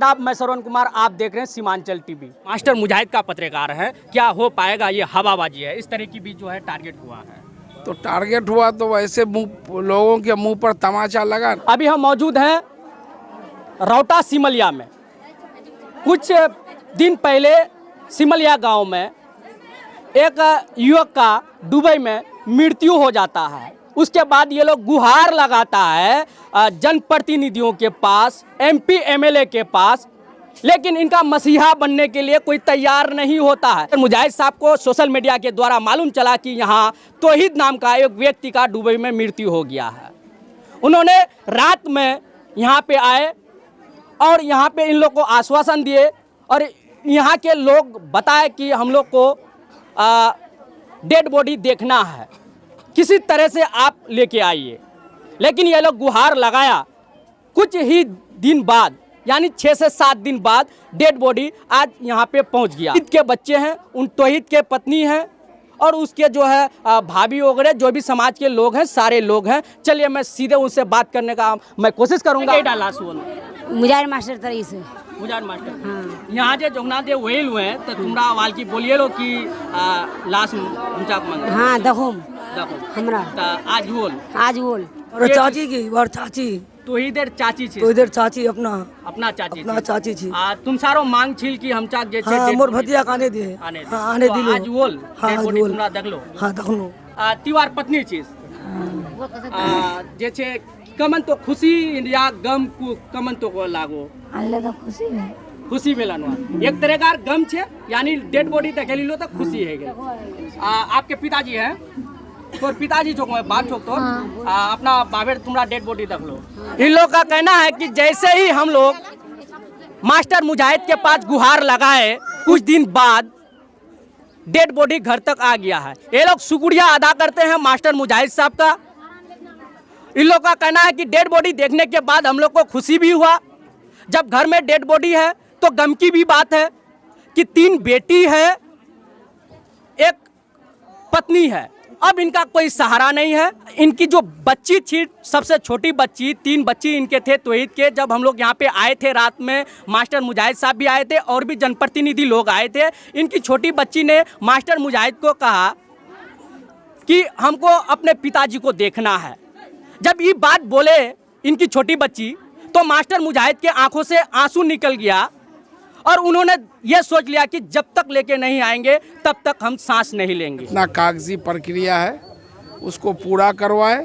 आदाब, मैं श्रवण कुमार, आप देख रहे हैं सीमांचल टीवी। मास्टर मुजाहिद का पत्रकार है, क्या हो पाएगा ये हवाबाजी है, इस तरह की भी जो है टारगेट हुआ है। तो टारगेट हुआ तो वैसे लोगों के मुंह पर तमाचा लगा। अभी हम मौजूद हैं रौटा सिमलिया में। कुछ दिन पहले सिमलिया गांव में एक युवक का दुबई में मृत्यु हो जाता है। उसके बाद ये लोग गुहार लगाता है जनप्रतिनिधियों के पास, एमपी एमएलए के पास, लेकिन इनका मसीहा बनने के लिए कोई तैयार नहीं होता है। मुजाहिद साहब को सोशल मीडिया के द्वारा मालूम चला कि यहाँ तौहीद नाम का एक व्यक्ति का दुबई में मृत्यु हो गया है। उन्होंने रात में यहाँ पे आए और यहाँ पे इन लोग को आश्वासन दिए और यहाँ के लोग बताए कि हम लोग को डेड बॉडी देखना है, किसी तरह से आप लेके आइए। लेकिन ये लोग गुहार लगाया। कुछ ही दिन बाद यानी 6 से 7 दिन बाद डेड बॉडी आज यहाँ पे पहुँच गया। तौहीद के बच्चे हैं, उन तौहीद के पत्नी हैं और उसके जो है भाभी वगैरह जो भी समाज के लोग हैं, सारे लोग हैं। चलिए मैं सीधे उनसे बात करने का मैं कोशिश करूँगा। मुजाहिद मास्टर तरी से मुजाहिद मास्टर, हाँ। यहाँ जे जोगना दे वेल हुए तो तुमरा वाल की बोलिए लो कि लाश मुचाक मंग। हाँ दखुम हमरा आज बोल और चाची की और चाची तो इधर चाची छी, तो इधर चाची अपना चाची छी। तुम सारो मांग छिल कि हम चाक जे हाँ, मोर भतिया आने दिए आने दिलो आज बोल हाँ आज बोल तुमरा देखलो हाँ देखलो तिवार पत्नी छी जे छे कमन तो खुशी या गम को कमन तो को लागो अल्लाह तो खुशी मिलन एक तरह का गम छे यानी डेड बॉडी देखेली लो तो खुशी है आपके पिताजी हैं तो पिताजी चौक में बाप चौक तो अपना बाबेर तुम्हारा डेड बॉडी देख लो। इन लोग का कहना है कि जैसे ही हम लोग मास्टर मुजाहिद के पास गुहार लगाए कुछ दिन बाद डेड बॉडी घर तक आ गया है। ये लोग शुक्रिया अदा करते हैं मास्टर मुजाहिद साहब का। इन लोग का कहना है कि डेड बॉडी देखने के बाद हम लोग को खुशी भी हुआ। जब घर में डेड बॉडी है तो गम की भी बात है कि 3 बेटी है, एक पत्नी है, अब इनका कोई सहारा नहीं है। इनकी जो बच्ची थी, सबसे छोटी बच्ची, 3 बच्ची इनके थे तौहीद के। जब हम लोग यहाँ पे आए थे रात में, मास्टर मुजाहिद साहब भी आए थे और भी जनप्रतिनिधि लोग आए थे। इनकी छोटी बच्ची ने मास्टर मुजाहिद को कहा कि हमको अपने पिताजी को देखना है। जब ये बात बोले इनकी छोटी बच्ची तो मास्टर मुजाहिद के आंखों से आंसू निकल गया और उन्होंने ये सोच लिया कि जब तक लेके नहीं आएंगे तब तक हम सांस नहीं लेंगे। इतना कागजी प्रक्रिया है उसको पूरा करवाए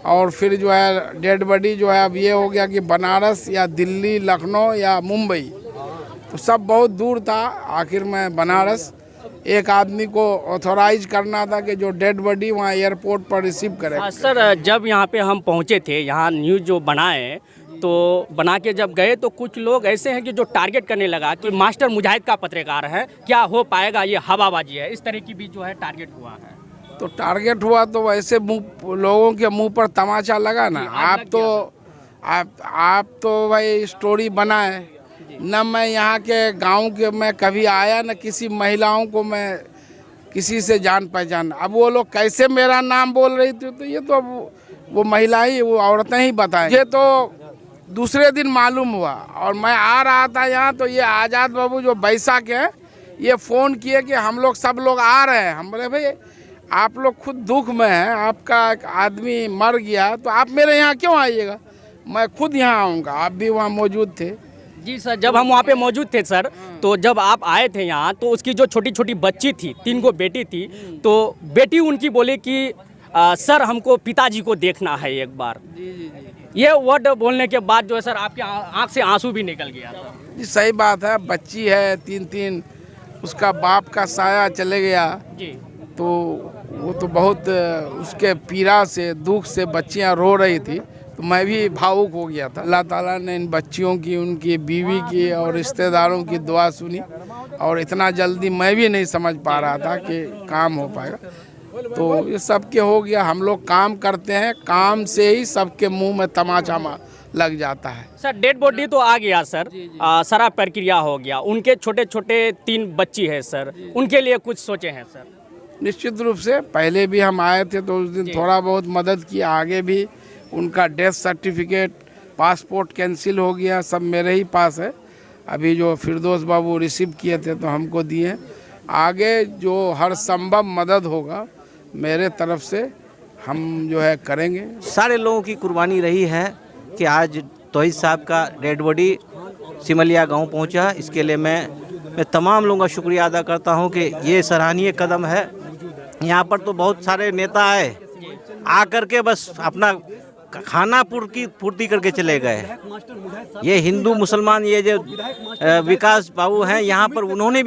और फिर जो है डेड बॉडी जो है अब ये हो गया कि बनारस या दिल्ली, लखनऊ या मुंबई, तो सब बहुत दूर था। आखिर में बनारस एक आदमी को ऑथोराइज करना था कि जो डेड बॉडी वहाँ एयरपोर्ट पर रिसीव करे। सर जब यहाँ पे हम पहुँचे थे, यहाँ न्यूज़ जो बनाए तो बना के जब गए तो कुछ लोग ऐसे हैं कि जो टारगेट करने लगा कि मास्टर मुजाहिद का पत्रकार है, क्या हो पाएगा ये हवाबाजी है, इस तरह की भी जो है टारगेट हुआ है। तो टारगेट हुआ तो वैसे लोगों के मुंह पर तमाचा लगा ना। आप तो भाई स्टोरी बनाए न। मैं यहाँ के गांव के मैं कभी आया न किसी महिलाओं को मैं किसी से जान पहचान। अब वो लोग कैसे मेरा नाम बोल रही थी तो ये तो अब वो महिला ही, वो औरतें ही बताएं। ये तो दूसरे दिन मालूम हुआ और मैं आ रहा था यहाँ तो ये आज़ाद बाबू जो बैसाख हैं ये फ़ोन किए कि हम लोग सब लोग आ रहे हैं। हम बोले भाई आप लोग खुद दुख में हैं, आपका एक आदमी मर गया तो आप मेरे यहाँ क्यों आइएगा, मैं खुद यहाँ आऊँगा। आप भी वहाँ मौजूद थे। जी सर, जब हम वहाँ पे मौजूद थे सर, तो जब आप आए थे यहाँ तो उसकी जो छोटी छोटी बच्ची थी, 3 गो बेटी थी, तो बेटी उनकी बोली कि सर हमको पिताजी को देखना है एक बार। ये वर्ड बोलने के बाद जो है सर आपके आंख से आंसू भी निकल गया था। जी सही बात है, बच्ची है 3, उसका बाप का साया चले गया जी, तो वो तो बहुत उसके पीड़ा से, दुख से बच्चियां रो रही थी, तो मैं भी भावुक हो गया था। अल्लाह ताला ने इन बच्चियों की, उनकी बीवी की और रिश्तेदारों की दुआ सुनी और इतना जल्दी मैं भी नहीं समझ पा रहा था कि काम हो पाएगा। तो ये सबके हो गया। हम लोग काम करते हैं, काम से ही सबके मुंह में तमाचा लग जाता है। सर डेड बॉडी तो आ गया सर, सारा प्रक्रिया हो गया। उनके छोटे छोटे 3 बच्ची है सर, उनके लिए कुछ सोचे हैं सर? निश्चित रूप से पहले भी हम आए थे तो उस दिन थोड़ा बहुत मदद किया। आगे भी उनका डेथ सर्टिफिकेट, पासपोर्ट कैंसिल हो गया, सब मेरे ही पास है। अभी जो फिरदौस बाबू रिसीव किए थे तो हमको दिए। आगे जो हर संभव मदद होगा मेरे तरफ से हम जो है करेंगे। सारे लोगों की कुर्बानी रही है कि आज तौहीद साहब का डेड बॉडी सिमलिया गांव पहुंचा। इसके लिए मैं तमाम लोगों का शुक्रिया अदा करता हूं कि ये सराहनीय कदम है। यहाँ पर तो बहुत सारे नेता आए, आकर के बस अपना खाना पूर्ति करके चले गए। ये हिंदू मुसलमान ये जो विकास बाबू हैं यहाँ पर, उन्होंने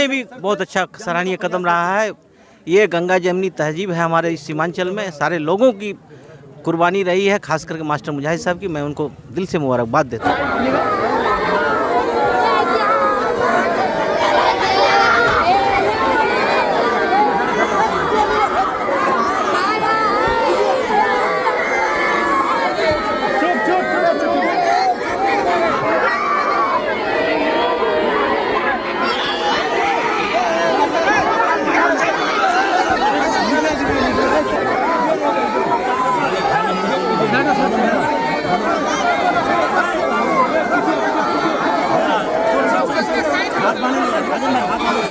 भी बहुत अच्छा सराहनीय कदम रहा है। ये गंगा जमनी तहजीब है हमारे इस सीमांचल में, सारे लोगों की कुर्बानी रही है, खास करके मास्टर मुजाहिद साहब की। मैं उनको दिल से मुबारकबाद देता हूँ।